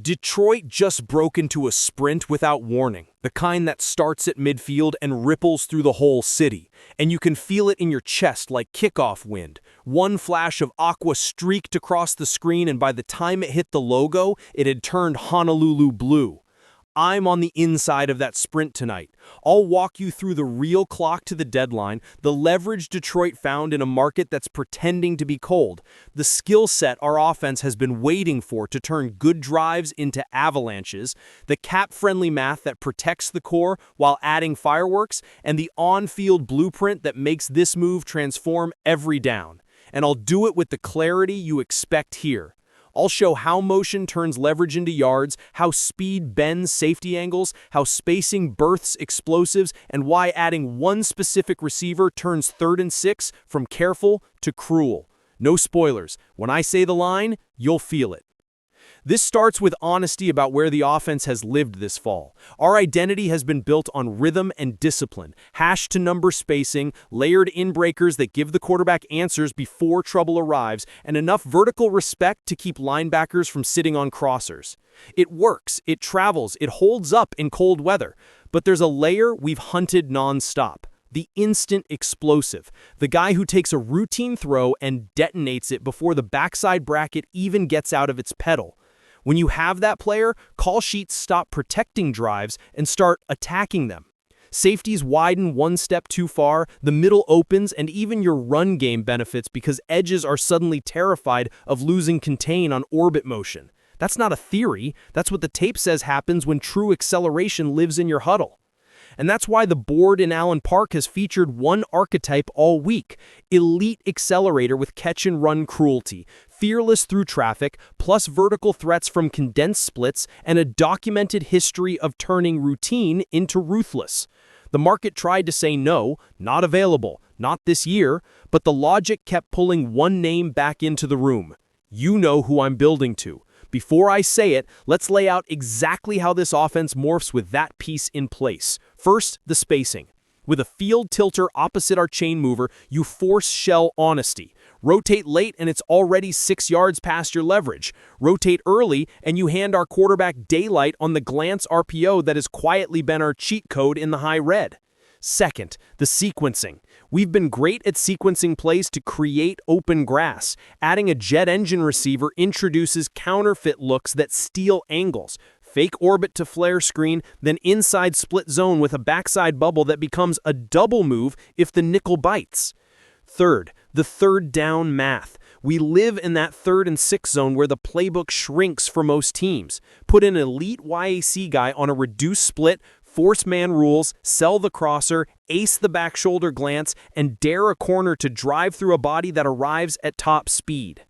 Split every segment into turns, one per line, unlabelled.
Detroit just broke into a sprint without warning, the kind that starts at midfield and ripples through the whole city, and you can feel it in your chest like kickoff wind. One flash of aqua streaked across the screen, and by the time it hit the logo, it had turned Honolulu blue. I'm on the inside of that sprint tonight. I'll walk you through the real clock to the deadline, the leverage Detroit found in a market that's pretending to be cold, the skill set our offense has been waiting for to turn good drives into avalanches, the cap-friendly math that protects the core while adding fireworks, and the on-field blueprint that makes this move transform every down. And I'll do it with the clarity you expect here. I'll show how motion turns leverage into yards, how speed bends safety angles, how spacing births explosives, and why adding one specific receiver turns 3rd and 6 from careful to cruel. No spoilers. When I say the line, you'll feel it. This starts with honesty about where the offense has lived this fall. Our identity has been built on rhythm and discipline, hash-to-number spacing, layered in-breakers that give the quarterback answers before trouble arrives, and enough vertical respect to keep linebackers from sitting on crossers. It works, it travels, it holds up in cold weather. But there's a layer we've hunted non-stop. The instant explosive, the guy who takes a routine throw and detonates it before the backside bracket even gets out of its pedal. When you have that player, call sheets stop protecting drives and start attacking them. Safeties widen one step too far, the middle opens, and even your run game benefits because edges are suddenly terrified of losing contain on orbit motion. That's not a theory, that's what the tape says happens when true acceleration lives in your huddle. And that's why the board in Allen Park has featured one archetype all week: elite accelerator with catch-and-run cruelty, fearless through traffic, plus vertical threats from condensed splits, and a documented history of turning routine into ruthless. The market tried to say no, not available, not this year, but the logic kept pulling one name back into the room. You know who I'm building to. Before I say it, let's lay out exactly how this offense morphs with that piece in place. First, the spacing. With a field tilter opposite our chain mover, you force shell honesty. Rotate late and it's already 6 yards past your leverage. Rotate early and you hand our quarterback daylight on the glance RPO that has quietly been our cheat code in the high red. Second, the sequencing. We've been great at sequencing plays to create open grass. Adding a jet engine receiver introduces counterfeit looks that steal angles. Fake orbit to flare screen, then inside split zone with a backside bubble that becomes a double move if the nickel bites. Third, the third down math. We live in that 3rd and 6 zone where the playbook shrinks for most teams. Put an elite YAC guy on a reduced split, force man rules, sell the crosser, ace the back shoulder glance, and dare a corner to drive through a body that arrives at top speed.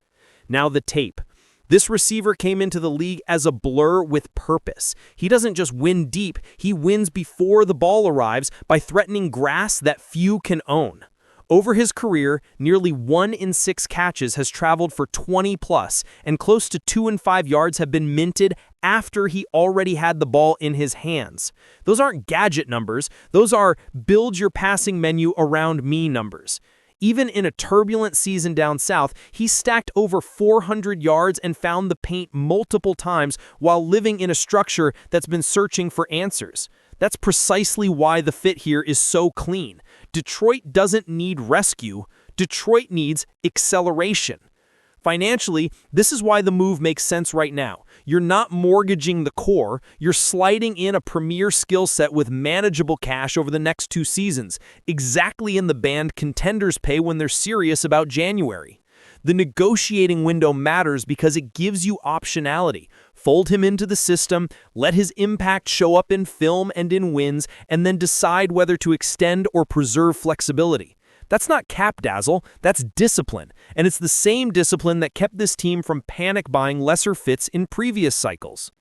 Now the tape. This receiver came into the league as a blur with purpose. He doesn't just win deep, he wins before the ball arrives by threatening grass that few can own. Over his career, nearly 1 in 6 catches has traveled for 20+, and close to 2 and 5 yards have been minted after he already had the ball in his hands. Those aren't gadget numbers, those are build your passing menu around me numbers. Even in a turbulent season down south, he stacked over 400 yards and found the paint multiple times while living in a structure that's been searching for answers. That's precisely why the fit here is so clean. Detroit doesn't need rescue. Detroit needs acceleration. Financially, this is why the move makes sense right now. You're not mortgaging the core, you're sliding in a premier skill set with manageable cash over the next 2 seasons, exactly in the band contenders pay when they're serious about January. The negotiating window matters because it gives you optionality. Fold him into the system, let his impact show up in film and in wins, and then decide whether to extend or preserve flexibility. That's not cap dazzle, that's discipline. And it's the same discipline that kept this team from panic buying lesser fits in previous cycles.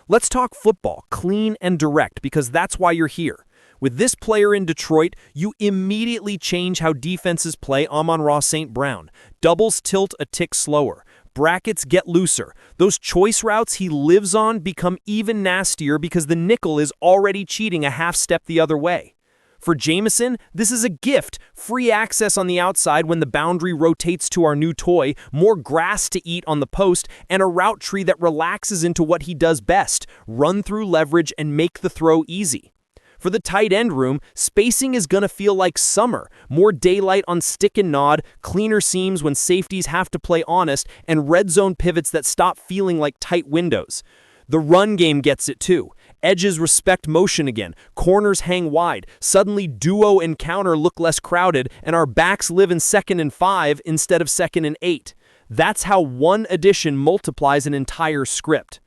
Let's talk football, clean and direct, because that's why you're here. With this player in Detroit, you immediately change how defenses play Amon-Ra St. Brown. Doubles tilt a tick slower. Brackets get looser. Those choice routes he lives on become even nastier because the nickel is already cheating a half step the other way. For Jameson, this is a gift, free access on the outside when the boundary rotates to our new toy, more grass to eat on the post, and a route tree that relaxes into what he does best, run through leverage and make the throw easy. For the tight end room, spacing is going to feel like summer, more daylight on stick and nod, cleaner seams when safeties have to play honest, and red zone pivots that stop feeling like tight windows. The run game gets it too. Edges respect motion again, corners hang wide, suddenly duo and counter look less crowded, and our backs live in 2nd and 5 instead of 2nd and 8. That's how one addition multiplies an entire script.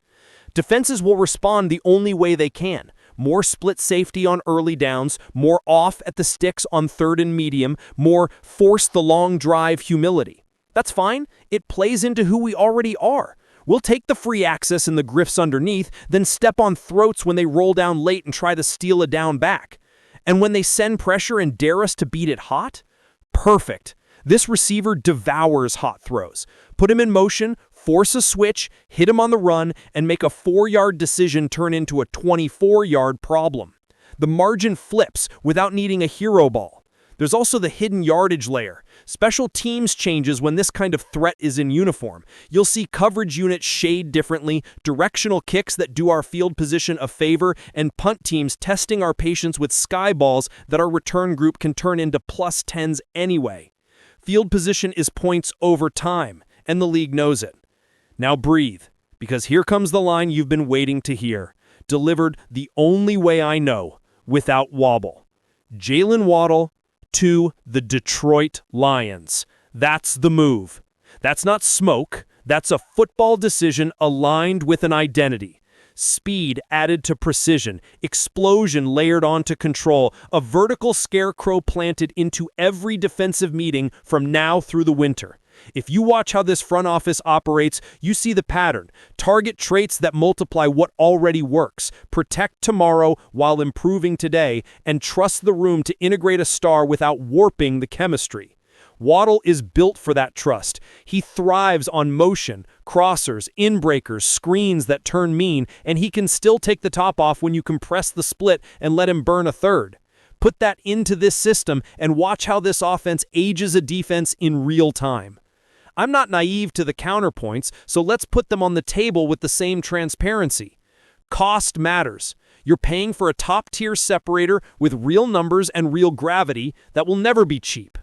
Defenses will respond the only way they can. More split safety on early downs, more off at the sticks on 3rd and medium, more force the long drive humility. That's fine. It plays into who we already are. We'll take the free access and the grifts underneath, then step on throats when they roll down late and try to steal a down back. And when they send pressure and dare us to beat it hot? Perfect. This receiver devours hot throws. Put him in motion, force a switch, hit him on the run, and make a 4-yard decision turn into a 24-yard problem. The margin flips without needing a hero ball. There's also the hidden yardage layer. Special teams changes when this kind of threat is in uniform. You'll see coverage units shade differently, directional kicks that do our field position a favor, and punt teams testing our patience with sky balls that our return group can turn into +10s anyway. Field position is points over time, and the league knows it. Now breathe, because here comes the line you've been waiting to hear, delivered the only way I know, without wobble. Jaylen Waddle to the Detroit Lions. That's the move. That's not smoke. That's a football decision aligned with an identity. Speed added to precision, explosion layered onto control, a vertical scarecrow planted into every defensive meeting from now through the winter. If you watch how this front office operates, you see the pattern. Target traits that multiply what already works. Protect tomorrow while improving today, and trust the room to integrate a star without warping the chemistry. Waddle is built for that trust. He thrives on motion, crossers, inbreakers, screens that turn mean, and he can still take the top off when you compress the split and let him burn a third. Put that into this system and watch how this offense ages a defense in real time. I'm not naive to the counterpoints, so let's put them on the table with the same transparency. Cost matters. You're paying for a top-tier separator with real numbers and real gravity that will never be cheap.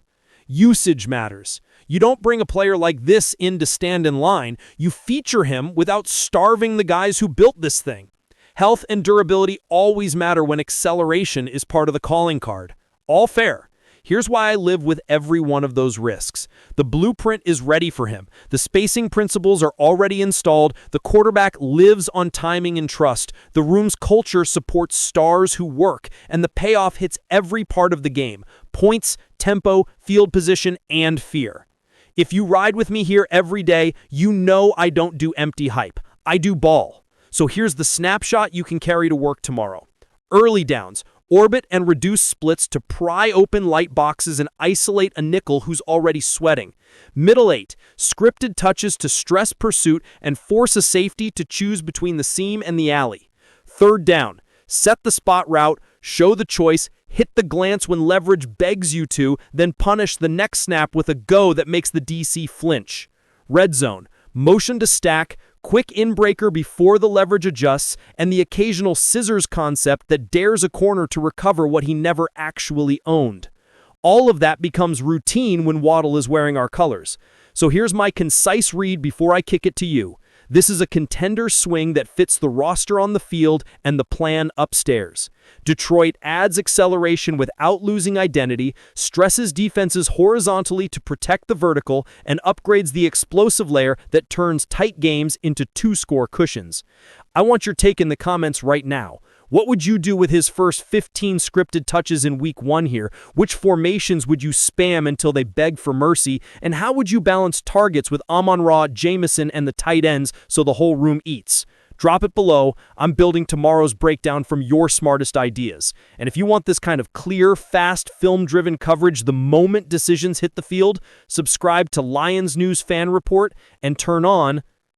Usage matters. You don't bring a player like this in to stand in line. You feature him without starving the guys who built this thing. Health and durability always matter when acceleration is part of the calling card. All fair. Here's why I live with every one of those risks. The blueprint is ready for him. The spacing principles are already installed. The quarterback lives on timing and trust. The room's culture supports stars who work, and the payoff hits every part of the game. Points, tempo, field position, and fear. If you ride with me here every day, you know I don't do empty hype. I do ball. So here's the snapshot you can carry to work tomorrow. Early downs. Orbit and reduce splits to pry open light boxes and isolate a nickel who's already sweating. Middle 8, scripted touches to stress pursuit and force a safety to choose between the seam and the alley. 3rd down, set the spot route, show the choice, hit the glance when leverage begs you to, then punish the next snap with a go that makes the DC flinch. Red zone, motion to stack, quick inbreaker before the leverage adjusts, and the occasional scissors concept that dares a corner to recover what he never actually owned. All of that becomes routine when Waddle is wearing our colors. So here's my concise read before I kick it to you. This is a contender swing that fits the roster on the field and the plan upstairs. Detroit adds acceleration without losing identity, stresses defenses horizontally to protect the vertical, and upgrades the explosive layer that turns tight games into 2-score cushions. I want your take in the comments right now. What would you do with his first 15 scripted touches in week 1 here? Which formations would you spam until they beg for mercy? And how would you balance targets with Amon-Ra, Jameson, and the tight ends so the whole room eats? Drop it below. I'm building tomorrow's breakdown from your smartest ideas. And if you want this kind of clear, fast, film-driven coverage the moment decisions hit the field, subscribe to Lions News Fan Report and turn on